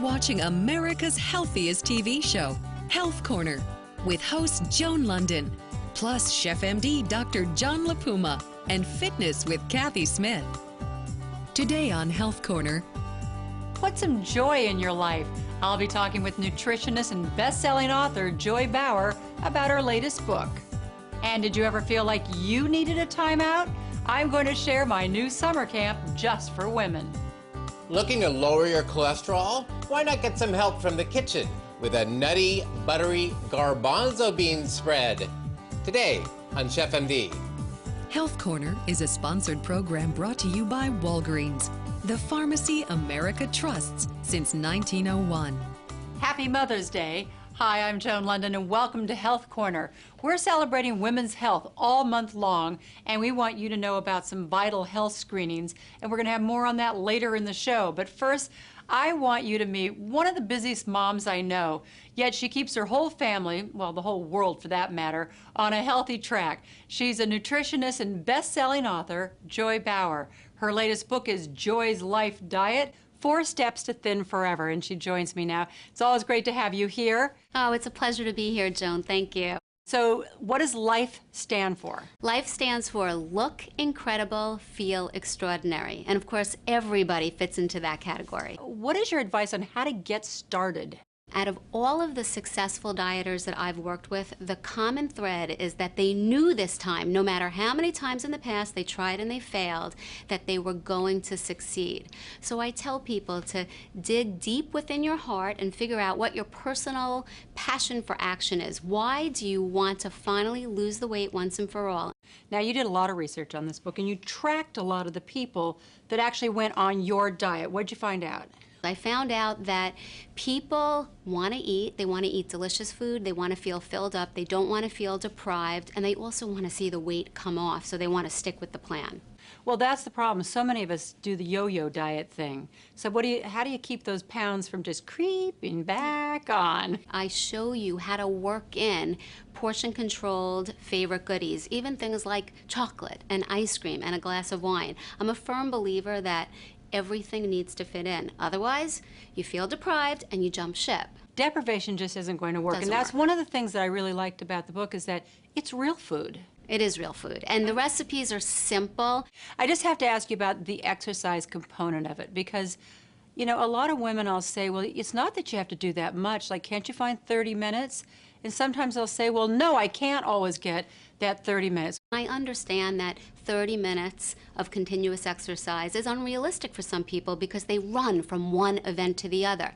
watching America's healthiest TV show, Health Corner, with host Joan Lunden, plus Chef MD Dr. John Puma, and Fitness with Kathy Smith. Today on Health Corner, put some joy in your life. I'll be talking with nutritionist and best-selling author Joy Bauer about her latest book. And did you ever feel like you needed a timeout? I'm going to share my new summer camp just for women. Looking to lower your cholesterol? Why not get some help from the kitchen with a nutty, buttery garbanzo bean spread? Today on Chef MD. Health Corner is a sponsored program brought to you by Walgreens, the pharmacy America trusts since 1901. Happy Mother's Day. Hi, I'm Joan Lunden and welcome to Health Corner. We're celebrating women's health all month long, and we want you to know about some vital health screenings, and we're going to have more on that later in the show. But first, I want you to meet one of the busiest moms I know, yet she keeps her whole family, well, the whole world for that matter, on a healthy track. She's a nutritionist and best-selling author, Joy Bauer. Her latest book is Joy's Life Diet, 4 Steps to Thin Forever, and she joins me now. It's always great to have you here. Oh, it's a pleasure to be here, Joan. Thank you. So what does LIFE stand for? LIFE stands for Look Incredible, Feel Extraordinary. And of course, everybody fits into that category. What is your advice on how to get started? Out of all of the successful dieters that I've worked with, the common thread is that they knew this time, no matter how many times in the past they tried and they failed, that they were going to succeed. So I tell people to dig deep within your heart and figure out what your personal passion for action is. Why do you want to finally lose the weight once and for all? Now, you did a lot of research on this book, and you tracked a lot of the people that actually went on your diet. What did you find out? I found out that people want to eat. They want to eat delicious food. They want to feel filled up. They don't want to feel deprived. And they also want to see the weight come off, so they want to stick with the plan. Well, that's the problem. So many of us do the yo-yo diet thing. So how do you keep those pounds from just creeping back on? I show you how to work in portion-controlled favorite goodies, even things like chocolate and ice cream and a glass of wine. I'm a firm believer that everything needs to fit in. Otherwise, you feel deprived and you jump ship. Deprivation just isn't going to work. And that's one of the things that I really liked about the book, is that it's real food. It is real food. And the recipes are simple. I just have to ask you about the exercise component of it, because, you know, a lot of women, I'll say, well, it's not that you have to do that much. Like, can't you find 30 minutes? And sometimes they'll say, well, no, I can't always get that 30 minutes. I understand that 30 minutes of continuous exercise is unrealistic for some people because they run from one event to the other.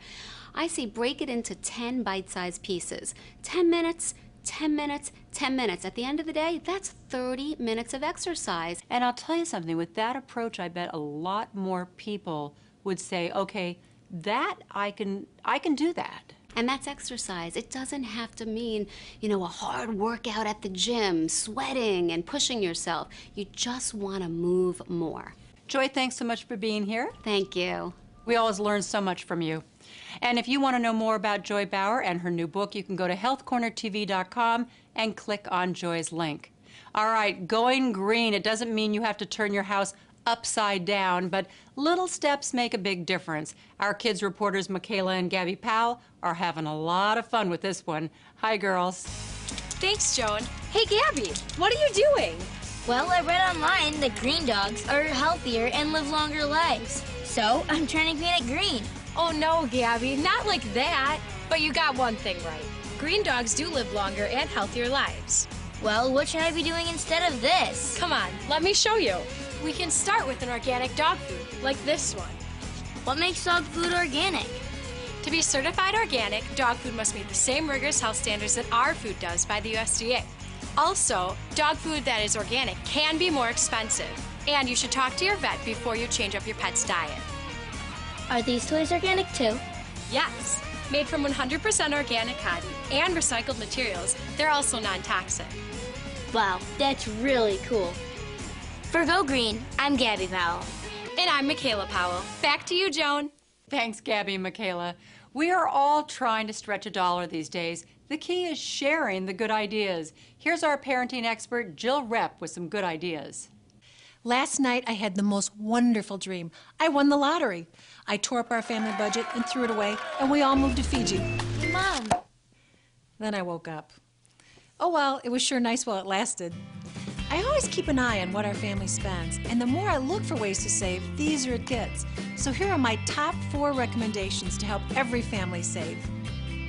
I say break it into 10 bite-sized pieces. 10 minutes, 10 minutes, 10 minutes. At the end of the day, that's 30 minutes of exercise. And I'll tell you something, with that approach, I bet a lot more people would say, okay, that I can do that. And that's exercise. It doesn't have to mean, you know, a hard workout at the gym, sweating and pushing yourself. You just want to move more. Joy, thanks so much for being here. Thank you. We always learn so much from you. And if you want to know more about Joy Bauer and her new book, you can go to healthcornertv.com and click on Joy's link. All right, going green. It doesn't mean you have to turn your house upside down, but little steps make a big difference. Our kids reporters Michaela and Gabby Powell are having a lot of fun with this one. Hi, girls. Thanks, Joan. Hey, Gabby, what are you doing? Well, I read online that green dogs are healthier and live longer lives. So I'm turning peanut green. Oh no, Gabby, not like that. But you got one thing right. Green dogs do live longer and healthier lives. Well, what should I be doing instead of this? Come on, let me show you. We can start with an organic dog food, like this one. What makes dog food organic? To be certified organic, dog food must meet the same rigorous health standards that our food does by the USDA. Also, dog food that is organic can be more expensive, and you should talk to your vet before you change up your pet's diet. Are these toys organic too? Yes. Made from 100% organic cotton and recycled materials, they're also non-toxic. Wow, that's really cool. For Go Green, I'm Gabby Powell. And I'm Michaela Powell. Back to you, Joan. Thanks, Gabby and Michaela. We are all trying to stretch a dollar these days. The key is sharing the good ideas. Here's our parenting expert, Jill Repp, with some good ideas. Last night, I had the most wonderful dream. I won the lottery. I tore up our family budget and threw it away, and we all moved to Fiji. Hey, Mom. Then I woke up. Oh well, it was sure nice while it lasted. I always keep an eye on what our family spends, and the more I look for ways to save, the easier it gets. So here are my top 4 recommendations to help every family save.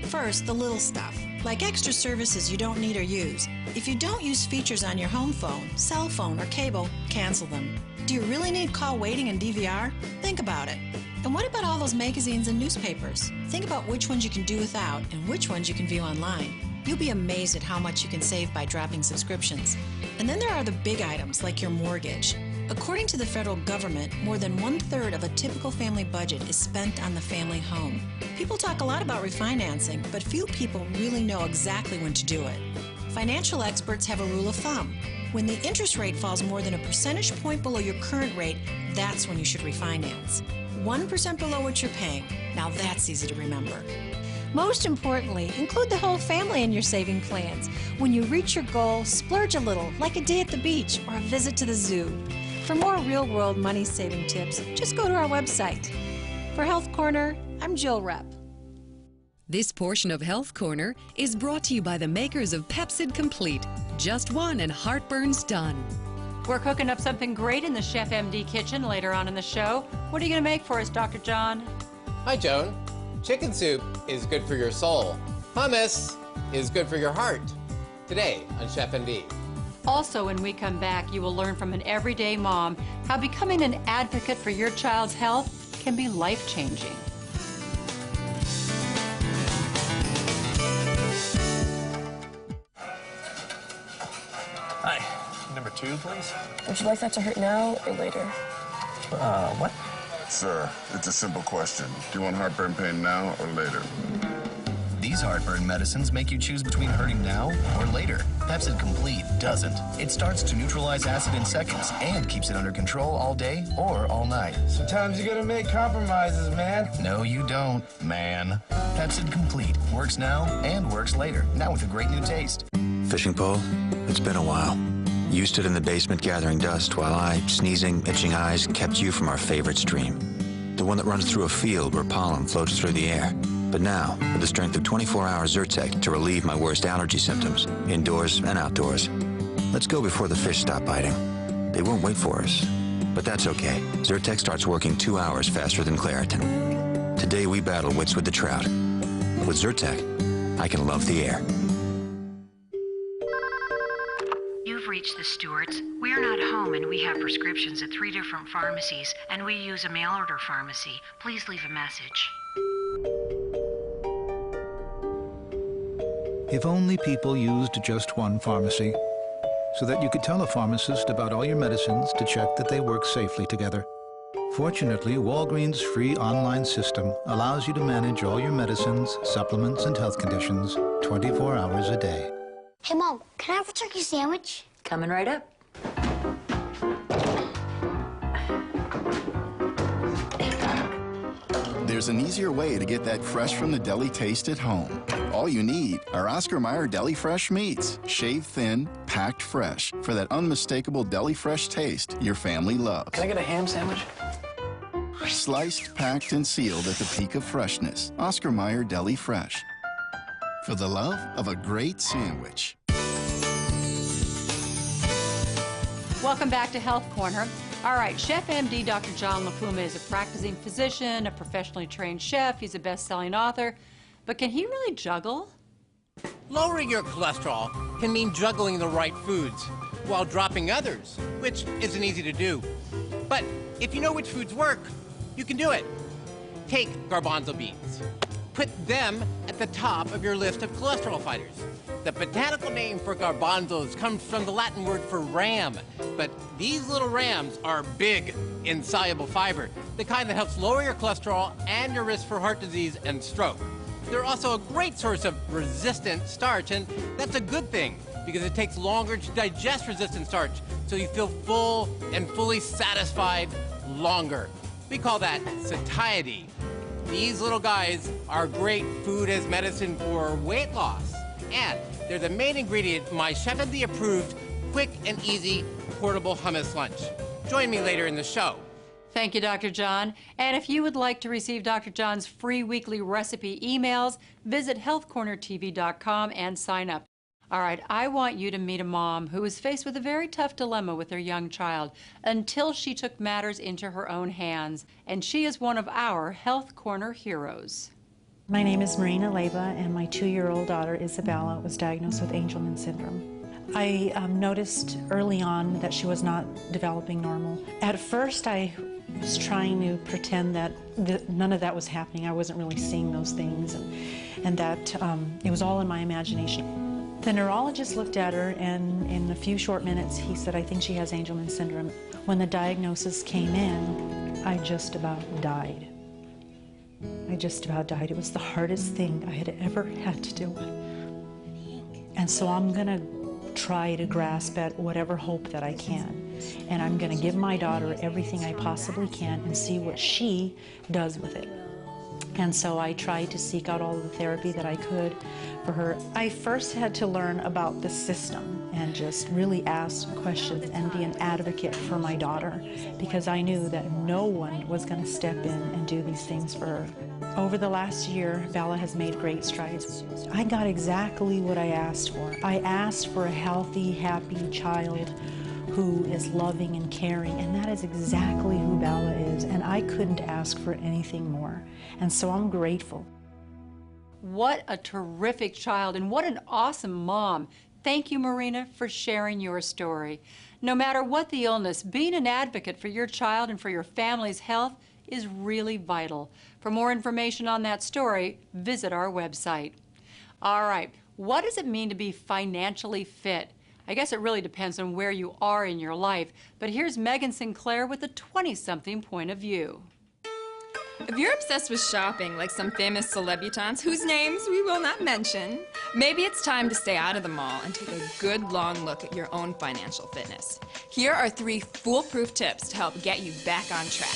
First, the little stuff, like extra services you don't need or use. If you don't use features on your home phone, cell phone, or cable, cancel them. Do you really need call waiting and DVR? Think about it. And what about all those magazines and newspapers? Think about which ones you can do without and which ones you can view online. You'll be amazed at how much you can save by dropping subscriptions. And then there are the big items like your mortgage. According to the federal government, more than 1/3 of a typical family budget is spent on the family home. People talk a lot about refinancing, but few people really know exactly when to do it. Financial experts have a rule of thumb. When the interest rate falls more than a percentage point below your current rate, that's when you should refinance. 1% below what you're paying. Now that's easy to remember. Most importantly, include the whole family in your saving plans. When you reach your goal, splurge a little, like a day at the beach or a visit to the zoo. For more real-world money-saving tips, just go to our website. For Health Corner, I'm Jill Repp. This portion of Health Corner is brought to you by the makers of Pepcid Complete. Just one and heartburn's done. We're cooking up something great in the Chef MD kitchen later on in the show. What are you going to make for us, Dr. John? Hi, Joan. Chicken soup is good for your soul. Hummus is good for your heart. Today on Chef MD. Also, when we come back, you will learn from an everyday mom how becoming an advocate for your child's health can be life-changing. Hi. Number 2, please. Would you like that to hurt now or later? What? Sir, it's a simple question. Do you want heartburn pain now or later? These heartburn medicines make you choose between hurting now or later. Pepcid Complete doesn't. It starts to neutralize acid in seconds and keeps it under control all day or all night. Sometimes you gotta make compromises, man. No, you don't, man. Pepcid Complete works now and works later. Now with a great new taste. Fishing pole? It's been a while. You stood in the basement gathering dust while I, sneezing, itching eyes, kept you from our favorite stream. The one that runs through a field where pollen floats through the air. But now, with the strength of 24-hour Zyrtec to relieve my worst allergy symptoms, indoors and outdoors. Let's go before the fish stop biting. They won't wait for us. But that's okay. Zyrtec starts working 2 hours faster than Claritin. Today we battle wits with the trout. But with Zyrtec, I can love the air. You've reached the Stewarts. We are not home and we have prescriptions at 3 different pharmacies and we use a mail order pharmacy. Please leave a message. If only people used just one pharmacy, so that you could tell a pharmacist about all your medicines to check that they work safely together. Fortunately, Walgreens' free online system allows you to manage all your medicines, supplements, and health conditions 24 hours a day. Hey, Mom, can I have a turkey sandwich? Coming right up. There's an easier way to get that fresh from the deli taste at home. All you need are Oscar Mayer Deli Fresh meats. Shaved thin, packed fresh for that unmistakable deli fresh taste your family loves. Can I get a ham sandwich? Sliced, packed, and sealed at the peak of freshness. Oscar Mayer Deli Fresh. For the love of a great sandwich. Welcome back to Health Corner. All right, Chef MD Dr. John Puma is a practicing physician, a professionally trained chef. He's a best-selling author. But can he really juggle? Lowering your cholesterol can mean juggling the right foods while dropping others, which isn't easy to do. But if you know which foods work, you can do it. Take garbanzo beans. Put them at the top of your list of cholesterol fighters. The botanical name for garbanzos comes from the Latin word for ram, but these little rams are big in soluble fiber, the kind that helps lower your cholesterol and your risk for heart disease and stroke. They're also a great source of resistant starch, and that's a good thing because it takes longer to digest resistant starch, so you feel full and fully satisfied longer. We call that satiety. These little guys are great food as medicine for weight loss, and they're the main ingredient in my Chef MD approved, quick and easy portable hummus lunch. Join me later in the show. Thank you, Dr. John. And if you would like to receive Dr. John's free weekly recipe emails, visit healthcornertv.com and sign up. All right, I want you to meet a mom who was faced with a very tough dilemma with her young child until she took matters into her own hands. And she is one of our Health Corner heroes. My name is Marina Leyba, and my 2-year-old daughter, Isabella, was diagnosed with Angelman syndrome. I noticed early on that she was not developing normal. At first, I was trying to pretend that none of that was happening. I wasn't really seeing those things, and that it was all in my imagination. The neurologist looked at her, and in a few short minutes, he said, "I think she has Angelman syndrome." When the diagnosis came in, I just about died. I just about died. It was the hardest thing I had ever had to deal with. And so I'm going to try to grasp at whatever hope that I can. And I'm going to give my daughter everything I possibly can and see what she does with it. And so I tried to seek out all the therapy that I could for her. I first had to learn about the system and just really ask questions and be an advocate for my daughter, because I knew that no one was going to step in and do these things for her. Over the last year, Bella has made great strides. I got exactly what I asked for. I asked for a healthy, happy child who is loving and caring, and that is exactly who Bella is, and I couldn't ask for anything more, and so I'm grateful. What a terrific child, and what an awesome mom. Thank you, Marina, for sharing your story. No matter what the illness, being an advocate for your child and for your family's health is really vital. For more information on that story, visit our website. All right, what does it mean to be financially fit? I guess it really depends on where you are in your life, but here's Megan Sinclair with a 20-something point of view. If you're obsessed with shopping like some famous celebutantes whose names we will not mention, maybe it's time to stay out of the mall and take a good long look at your own financial fitness. Here are 3 foolproof tips to help get you back on track.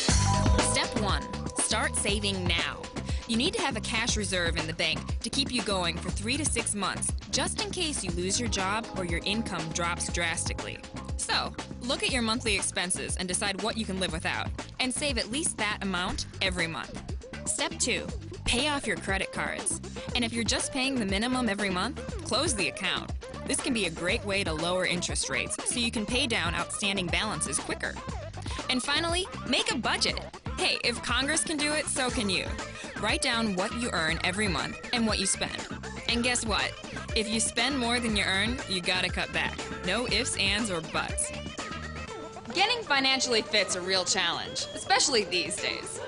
Step 1, start saving now. You need to have a cash reserve in the bank to keep you going for 3 to 6 months, just in case you lose your job or your income drops drastically. So, look at your monthly expenses and decide what you can live without, and save at least that amount every month. Step 2, pay off your credit cards. And if you're just paying the minimum every month, close the account. This can be a great way to lower interest rates so you can pay down outstanding balances quicker. And finally, make a budget. Hey, if Congress can do it, so can you. Write down what you earn every month and what you spend. And guess what? If you spend more than you earn, you gotta cut back. No ifs, ands, or buts. Getting financially fit's a real challenge, especially these days.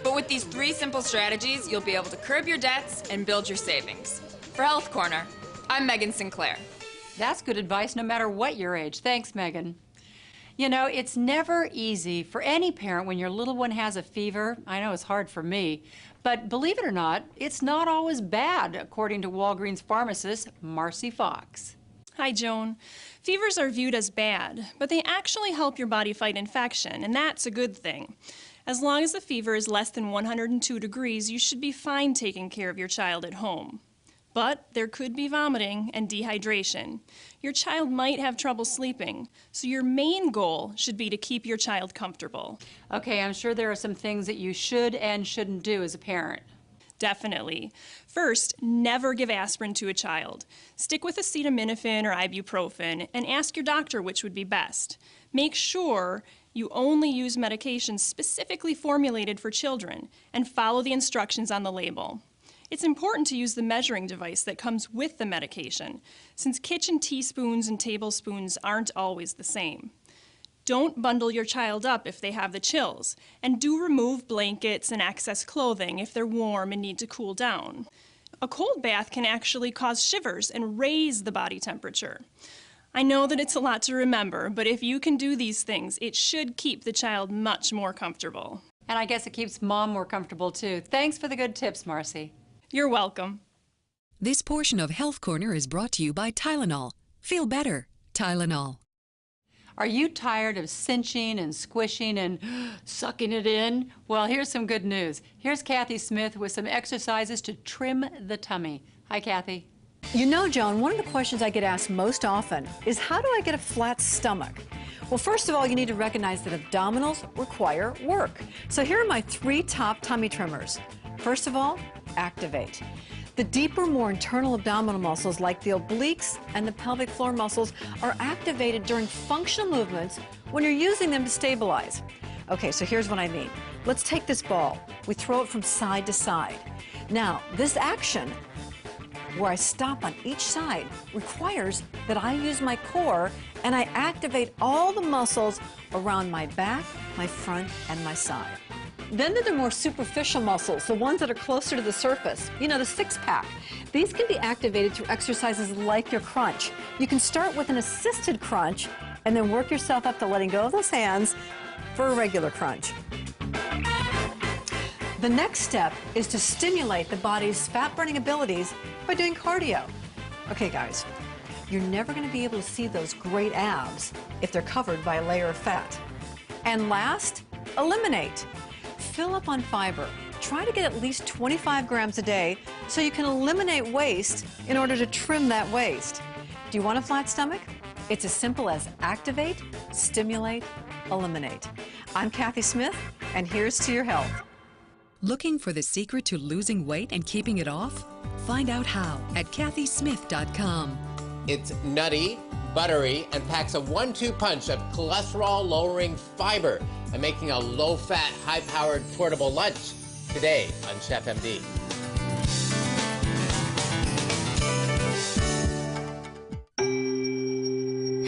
But with these 3 simple strategies, you'll be able to curb your debts and build your savings. For Health Corner, I'm Megan Sinclair. That's good advice no matter what your age. Thanks, Megan. You know, it's never easy for any parent when your little one has a fever. I know it's hard for me. But believe it or not, it's not always bad, according to Walgreens pharmacist Marcy Fox. Hi, Joan. Fevers are viewed as bad, but they actually help your body fight infection, and that's a good thing. As long as the fever is less than 102 degrees, you should be fine taking care of your child at home. But there could be vomiting and dehydration. Your child might have trouble sleeping, so your main goal should be to keep your child comfortable. Okay, I'm sure there are some things that you should and shouldn't do as a parent. Definitely. First, never give aspirin to a child. Stick with acetaminophen or ibuprofen and ask your doctor which would be best. Make sure you only use medications specifically formulated for children and follow the instructions on the label. It's important to use the measuring device that comes with the medication, since kitchen teaspoons and tablespoons aren't always the same. Don't bundle your child up if they have the chills, and do remove blankets and excess clothing if they're warm and need to cool down. A cold bath can actually cause shivers and raise the body temperature. I know that it's a lot to remember, but if you can do these things, it should keep the child much more comfortable. And I guess it keeps mom more comfortable too. Thanks for the good tips, Marcy. You're welcome. This portion of Health Corner is brought to you by Tylenol. Feel better, Tylenol. Are you tired of cinching and squishing and sucking it in? Well, here's some good news. Here's Kathy Smith with some exercises to trim the tummy. Hi, Kathy. You know, Joan, one of the questions I get asked most often is, how do I get a flat stomach? Well, first of all, you need to recognize that abdominals require work. So here are my 3 top tummy trimmers. First of all, activate. The deeper, more internal abdominal muscles like the obliques and the pelvic floor muscles are activated during functional movements when you're using them to stabilize. Okay, so here's what I mean. Let's take this ball. We throw it from side to side. Now, this action, where I stop on each side, requires that I use my core and I activate all the muscles around my back, my front, and my side. Then there are the more superficial muscles, the ones that are closer to the surface. You know, the 6-pack. These can be activated through exercises like your crunch. You can start with an assisted crunch and then work yourself up to letting go of those hands for a regular crunch. The next step is to stimulate the body's fat-burning abilities by doing cardio. Okay, guys, you're never going to be able to see those great abs if they're covered by a layer of fat. And last, eliminate. Fill up on fiber. Try to get at least 25 grams a day so you can eliminate waste in order to trim that waist. Do you want a flat stomach? It's as simple as activate, stimulate, eliminate. I'm Kathy Smith, and here's to your health. Looking for the secret to losing weight and keeping it off? Find out how at kathysmith.com. It's nutty, buttery, and packs a 1-2 punch of cholesterol-lowering fiber. I'm making a low-fat, high-powered portable lunch today on Chef MD.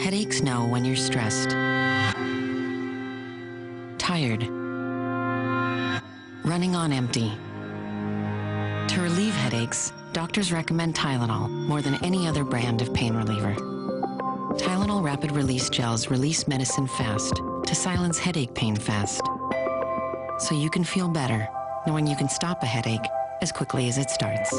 Headaches know when you're stressed, tired, running on empty. To relieve headaches, doctors recommend Tylenol more than any other brand of pain reliever. Tylenol Rapid Release Gels release medicine fast to silence headache pain fast. So you can feel better knowing you can stop a headache as quickly as it starts.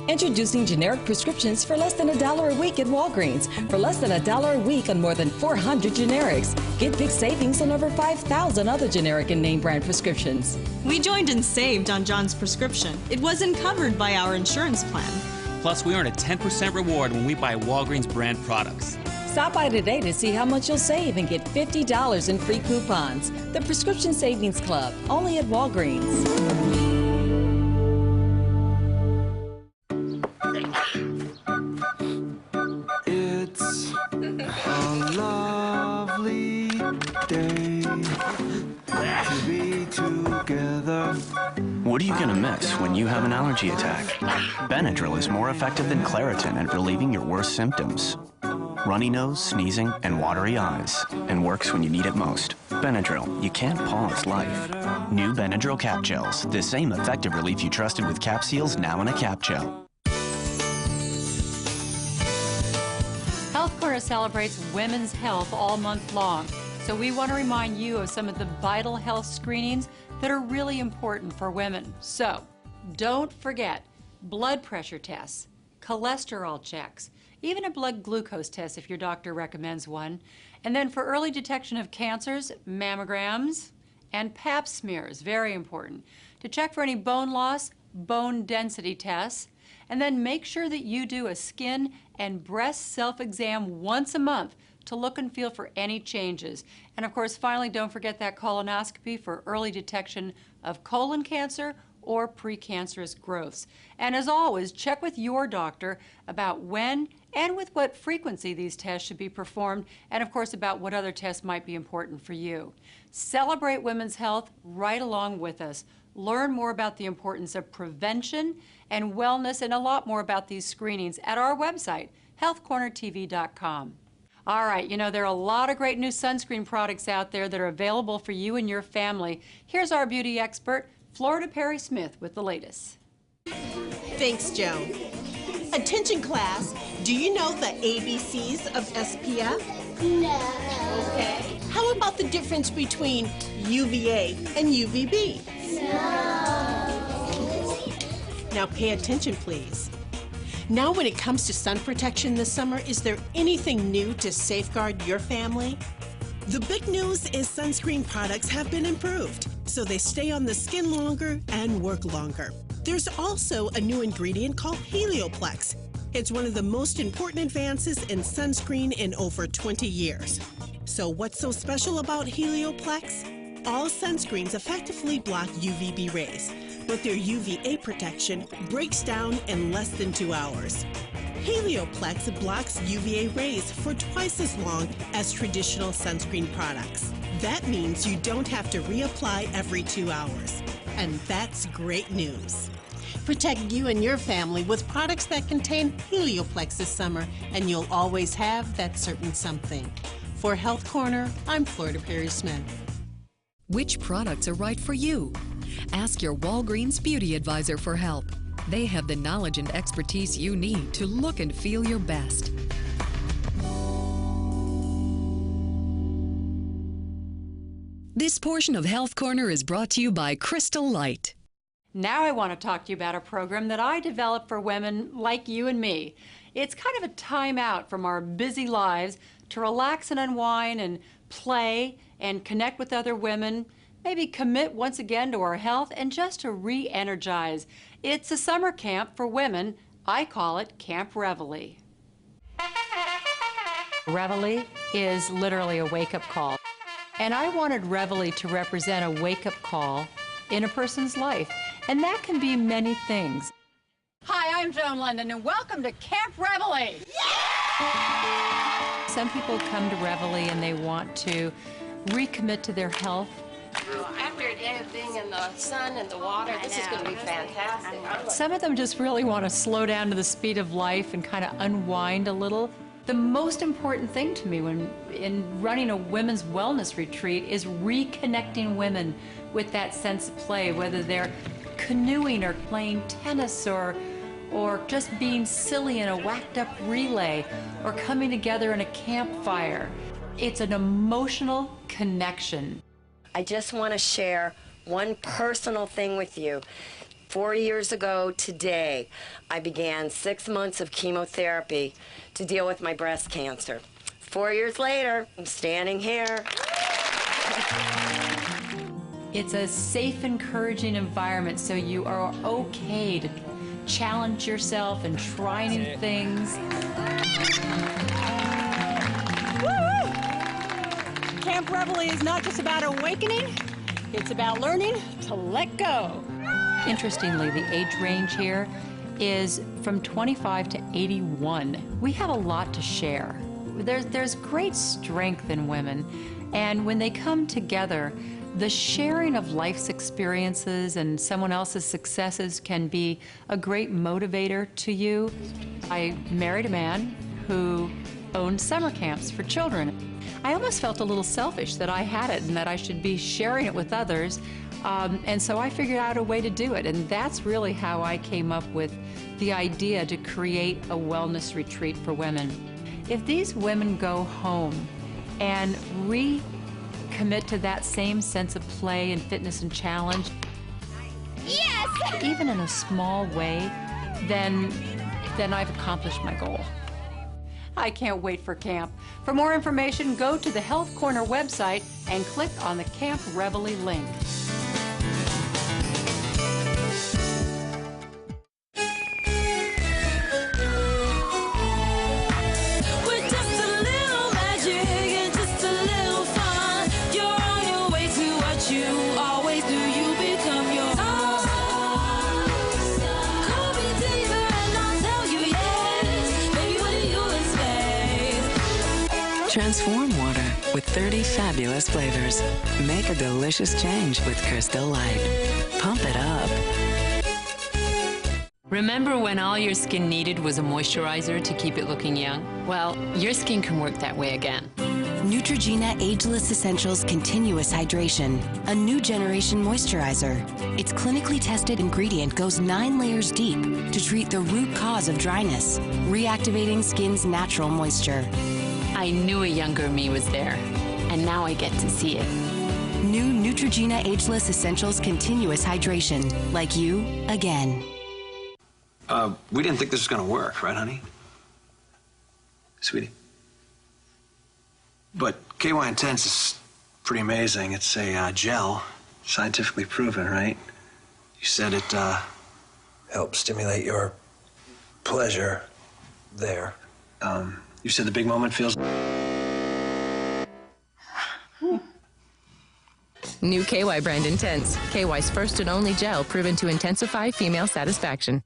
Introducing generic prescriptions for less than $1 a week at Walgreens. For less than $1 a week on more than 400 generics. Get big savings on over 5,000 other generic and name brand prescriptions. We joined and saved on John's prescription. It wasn't covered by our insurance plan. Plus, we earn a 10% reward when we buy Walgreens brand products. Stop by today to see how much you'll save and get $50 in free coupons. The Prescription Savings Club, only at Walgreens. It's a lovely day to be together. What are you going to miss when you have an allergy attack? Benadryl is more effective than Claritin at relieving your worst symptoms. Runny nose, sneezing, and watery eyes, and works when you need it most. Benadryl, you can't pause life. New Benadryl Cap Gels, the same effective relief you trusted with Cap Seals, now in a cap gel. Health Corner celebrates women's health all month long, so we want to remind you of some of the vital health screenings that are really important for women. So, don't forget blood pressure tests, cholesterol checks, even a blood glucose test if your doctor recommends one. And then for early detection of cancers, mammograms, and pap smears, very important. To check for any bone loss, bone density tests, and then make sure that you do a skin and breast self-exam once a month to look and feel for any changes. And of course, finally, don't forget that colonoscopy for early detection of colon cancer or precancerous growths. And as always, check with your doctor about when and with what frequency these tests should be performed, and of course about what other tests might be important for you. Celebrate women's health right along with us. Learn more about the importance of prevention and wellness and a lot more about these screenings at our website, healthcornertv.com. All right, you know, there are a lot of great new sunscreen products out there that are available for you and your family. Here's our beauty expert, Florida Perry Smith, with the latest. Thanks, Joan. Attention class, do you know the ABCs of SPF? No. Okay. How about the difference between UVA and UVB? No. Now pay attention, please. Now when it comes to sun protection this summer, is there anything new to safeguard your family? The big news is sunscreen products have been improved, so they stay on the skin longer and work longer. There's also a new ingredient called Helioplex. It's one of the most important advances in sunscreen in over 20 years. So what's so special about Helioplex? All sunscreens effectively block UVB rays, but their UVA protection breaks down in less than 2 hours. Helioplex blocks UVA rays for twice as long as traditional sunscreen products. That means you don't have to reapply every 2 hours. And that's great news. Protect you and your family with products that contain Helioplex this summer, and you'll always have that certain something. For Health Corner, I'm Florida Perry Smith. Which products are right for you? Ask your Walgreens Beauty Advisor for help. They have the knowledge and expertise you need to look and feel your best. This portion of Health Corner is brought to you by Crystal Light. Now I want to talk to you about a program that I developed for women like you and me. It's kind of a time out from our busy lives to relax and unwind and play and connect with other women, maybe commit once again to our health and just to re-energize. It's a summer camp for women. I call it Camp Reveille. Reveille is literally a wake-up call. And I wanted Reveille to represent a wake-up call in a person's life. And that can be many things. Hi, I'm Joan Lunden, and welcome to Camp Reveille. Yeah! Some people come to Reveille and they want to recommit to their health. After a day of being in the sun and the water, this is going to be fantastic. Some of them just really want to slow down to the speed of life and kind of unwind a little. The most important thing to me when in running a women's wellness retreat is reconnecting women with that sense of play, whether they're canoeing or playing tennis or just being silly in a whacked up relay or coming together in a campfire. It's an emotional connection. I just want to share one personal thing with you. 4 years ago today, I began 6 months of chemotherapy to deal with my breast cancer. 4 years later, I'm standing here. It's a safe, encouraging environment, so you are okay to challenge yourself and try new things. Woo! Camp Reveille is not just about awakening, it's about learning to let go. Interestingly, the age range here is from 25 to 81. We have a lot to share. There's great strength in women, and when they come together, the sharing of life's experiences and someone else's successes can be a great motivator to you. I married a man who owned summer camps for children. I almost felt a little selfish that I had it and that I should be sharing it with others. And so I figured out a way to do it, and that's really how I came up with the idea to create a wellness retreat for women. If these women go home and recommit to that same sense of play and fitness and challenge, yes, even in a small way, then I've accomplished my goal. I can't wait for camp. For more information, go to the Health Corner website and click on the Camp Reveille link. Transform water with 30 fabulous flavors. Make a delicious change with Crystal Light. Pump it up. Remember when all your skin needed was a moisturizer to keep it looking young? Well, your skin can work that way again. Neutrogena Ageless Essentials Continuous Hydration, a new generation moisturizer. Its clinically tested ingredient goes 9 layers deep to treat the root cause of dryness, reactivating skin's natural moisture. I knew a younger me was there, and now I get to see it. New Neutrogena Ageless Essentials Continuous Hydration. Like you, again. We didn't think this was going to work, right, honey? Sweetie? But KY Intense is pretty amazing. It's a gel, scientifically proven, right? You said it helps stimulate your pleasure there. You said the big moment feels... New KY brand Intense. KY's first and only gel proven to intensify female satisfaction.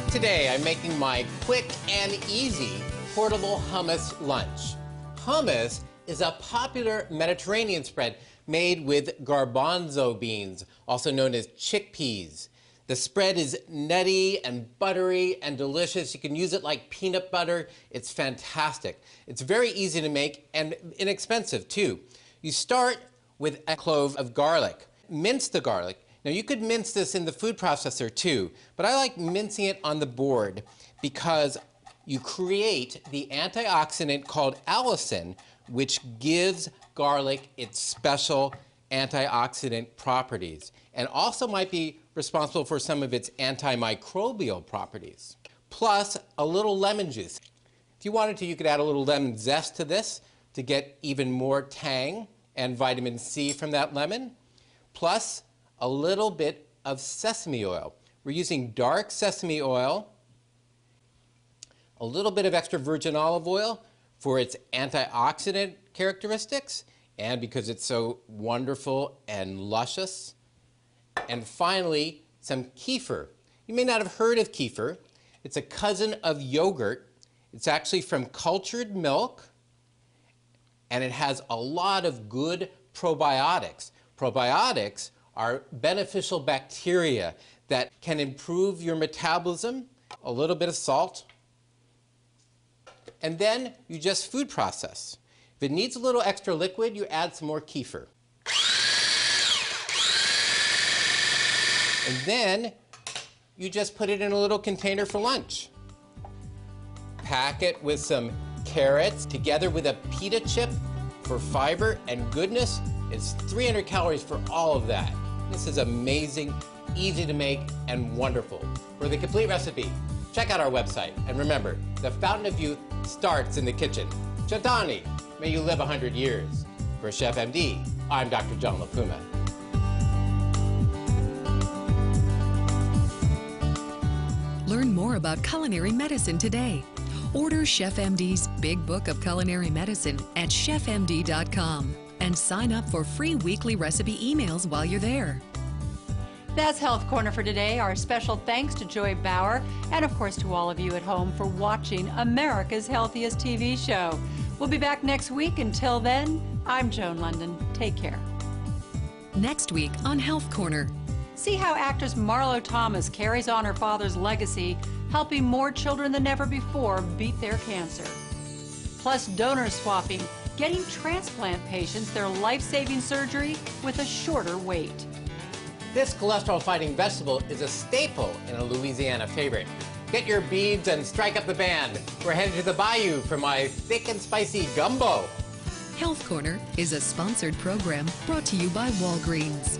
Today, I'm making my quick and easy portable hummus lunch. Hummus is a popular Mediterranean spread made with garbanzo beans, also known as chickpeas. The spread is nutty and buttery and delicious. You can use it like peanut butter. It's fantastic. It's very easy to make and inexpensive too. You start with a clove of garlic. Mince the garlic. Now you could mince this in the food processor too, but I like mincing it on the board because you create the antioxidant called allicin, which gives garlic its special antioxidant properties and also might be responsible for some of its antimicrobial properties. Plus a little lemon juice. If you wanted to, you could add a little lemon zest to this to get even more tang and vitamin C from that lemon. Plus a little bit of sesame oil. We're using dark sesame oil, a little bit of extra virgin olive oil for its antioxidant characteristics and because it's so wonderful and luscious. And finally, some kefir. You may not have heard of kefir. It's a cousin of yogurt. It's actually from cultured milk, and it has a lot of good probiotics. Probiotics are beneficial bacteria that can improve your metabolism, a little bit of salt, and then you just food process. If it needs a little extra liquid, you add some more kefir. And then you just put it in a little container for lunch. Pack it with some carrots together with a pita chip for fiber and goodness. It's 300 calories for all of that. This is amazing, easy to make, and wonderful. For the complete recipe, check out our website. And remember, the fountain of youth starts in the kitchen. Chantani, may you live 100 years. For Chef MD, I'm Dr. John Puma. Learn more about culinary medicine today. Order Chef MD's Big Book of Culinary Medicine at chefmd.com and sign up for free weekly recipe emails while you're there. That's Health Corner for today. Our special thanks to Joy Bauer and, of course, to all of you at home for watching America's Healthiest TV show. We'll be back next week. Until then, I'm Joan Lunden. Take care. Next week on Health Corner. See how actress Marlo Thomas carries on her father's legacy, helping more children than ever before beat their cancer. Plus donor swapping, getting transplant patients their life-saving surgery with a shorter wait. This cholesterol-fighting vegetable is a staple in a Louisiana favorite. Get your beads and strike up the band. We're headed to the bayou for my thick and spicy gumbo. Health Corner is a sponsored program brought to you by Walgreens.